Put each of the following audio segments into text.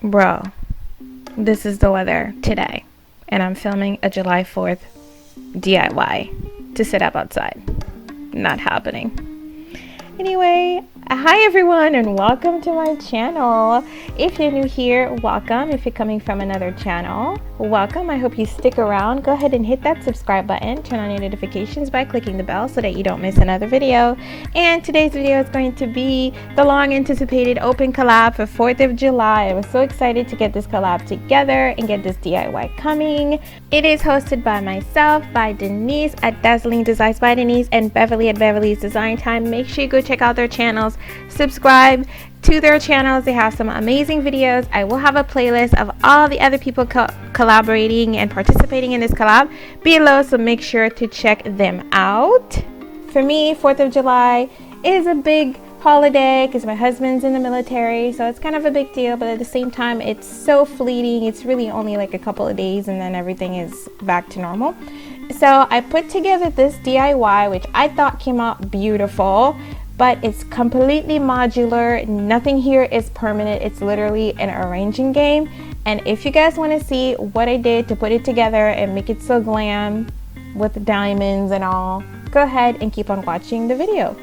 Bro, this is the weather today, and I'm filming a July 4th DIY to sit up outside. Not happening. Anyway, hi everyone and welcome to my channel. If you're new here, welcome. If you're coming from another channel, welcome. I hope you stick around. Go ahead and hit that subscribe button. Turn on your notifications by clicking the bell so that you don't miss another video. And today's video is going to be the long anticipated open collab for 4th of July. I was so excited to get this collab together and get this DIY coming. It is hosted by myself, by Denise at Dazzling Designs by Denise, and Beverly at Beverly's Design Time. Make sure you go check out their channels. Subscribe to their channels. They have some amazing videos. I will have a playlist of all the other people collaborating and participating in this collab below, so make sure to check them out. For me, 4th of July is a big holiday because my husband's in the military, so it's kind of a big deal, but at the same time it's so fleeting. It's really only like a couple of days and then everything is back to normal. So I put together this DIY, which I thought came out beautiful, but it's completely modular. Nothing here is permanent. It's literally an arranging game. And if you guys want to see what I did to put it together and make it so glam with diamonds and all, go ahead and keep on watching the video.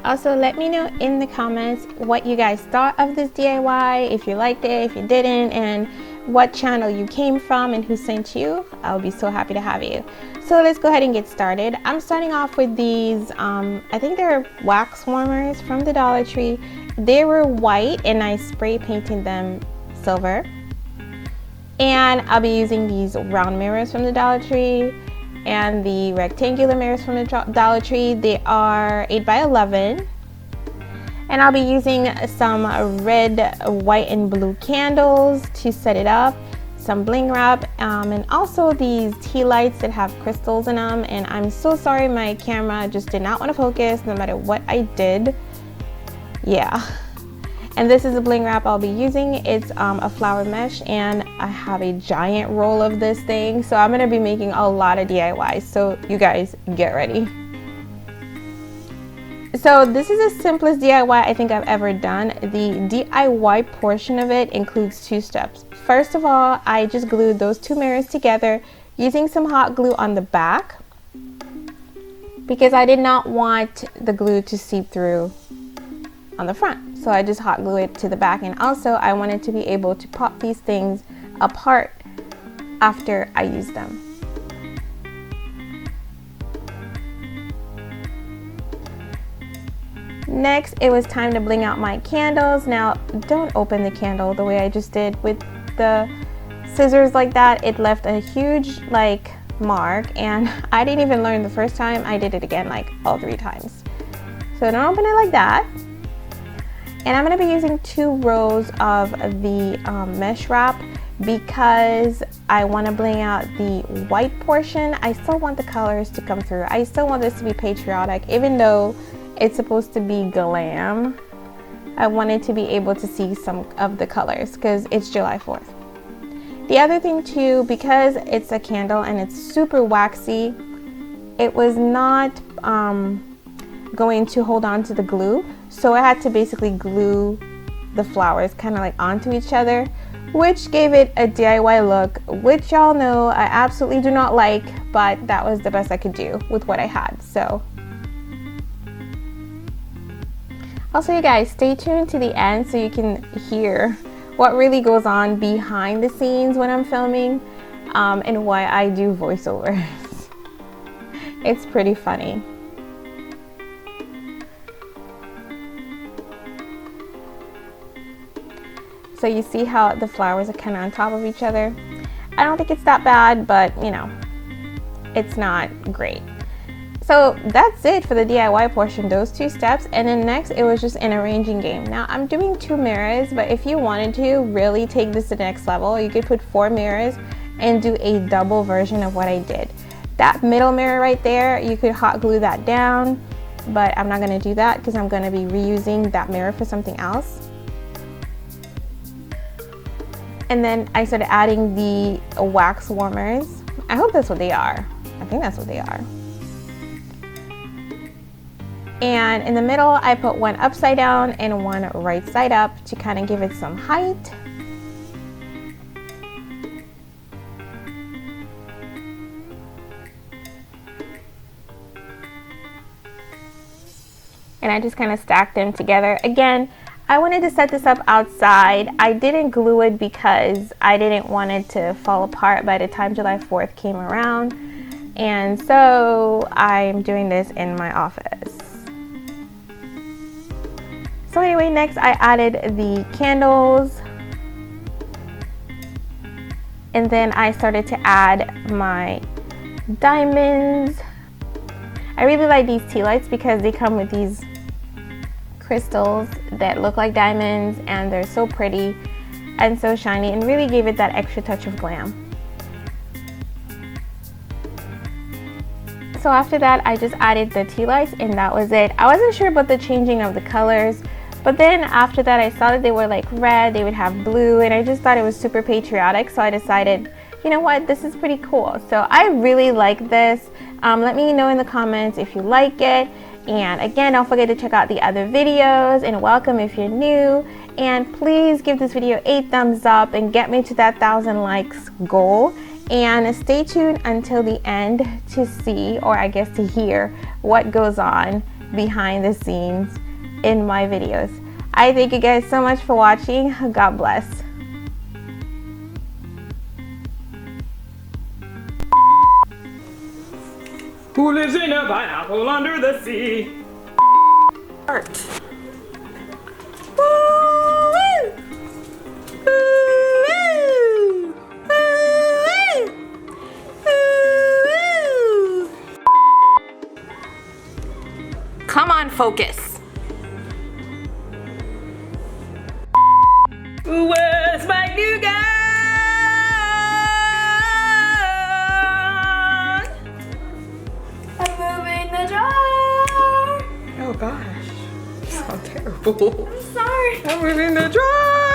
Also, let me know in the comments what you guys thought of this DIY, if you liked it, if you didn't, and what channel you came from and who sent you. I'll be so happy to have you. So let's go ahead and get started. I'm starting off with these, I think they're wax warmers from the Dollar Tree. They were white and I spray painted them silver. And I'll be using these round mirrors from the Dollar Tree and the rectangular mirrors from the Dollar Tree. They are 8 by 11. And I'll be using some red, white, and blue candles to set it up, some bling wrap, and also these tea lights that have crystals in them. And I'm so sorry, my camera just did not want to focus no matter what I did. Yeah. And this is a bling wrap I'll be using. It's a flower mesh, and I have a giant roll of this thing. So I'm going to be making a lot of DIYs. So you guys get ready. So this is the simplest DIY I think I've ever done. The DIY portion of it includes 2 steps. First of all, I just glued those 2 mirrors together using some hot glue on the back because I did not want the glue to seep through on the front. So I just hot glue it to the back, and also I wanted to be able to pop these things apart after I use them. Next, it was time to bling out my candles. Now, don't open the candle the way I just did with the scissors like that. It left a huge mark, and I didn't even learn the first time. I did it again all 3 times. So don't open it like that. And I'm going to be using 2 rows of the mesh wrap because I want to bling out the white portion. I still want the colors to come through. I still want this to be patriotic, even though it's supposed to be glam. I wanted to be able to see some of the colors because it's July 4th. The other thing too, because it's a candle and it's super waxy, it was not going to hold on to the glue. So I had to basically glue the flowers kind of onto each other, which gave it a DIY look, which y'all know I absolutely do not like, but that was the best I could do with what I had. So also, you guys, stay tuned to the end so you can hear what really goes on behind the scenes when I'm filming, and why I do voiceovers. It's pretty funny. So you see how the flowers are kind of on top of each other? I don't think it's that bad, but you know, it's not great. So that's it for the DIY portion, those 2 steps. And then next, it was just an arranging game. Now I'm doing 2 mirrors, but if you wanted to really take this to the next level, you could put 4 mirrors and do a double version of what I did. That middle mirror right there, you could hot glue that down, but I'm not going to do that because I'm going to be reusing that mirror for something else. And then I started adding the wax warmers. I hope that's what they are. I think that's what they are. And in the middle, I put one upside down and one right side up to kind of give it some height. And I just kind of stacked them together. Again, I wanted to set this up outside. I didn't glue it because I didn't want it to fall apart by the time July 4th came around. And so I'm doing this in my office. So anyway, next I added the candles. And then I started to add my diamonds. I really like these tea lights because they come with these crystals that look like diamonds, and they're so pretty and so shiny and really gave it that extra touch of glam. So after that, I just added the tea lights and that was it. I wasn't sure about the changing of the colors, but then after that I saw that they were like red, they would have blue, and I just thought it was super patriotic, so I decided, you know what, this is pretty cool. So I really like this. Let me know in the comments if you like it. And again, don't forget to check out the other videos, and welcome if you're new. And please give this video a thumbs up and get me to that 1,000 likes goal. And stay tuned until the end to see, or I guess to hear, what goes on behind the scenes in my videos. I thank you guys so much for watching. God bless. Who lives in a pineapple under the sea? Art. Come on, focus. Where's my new guy? Oh gosh, you sound terrible. I'm sorry. I'm moving the jar.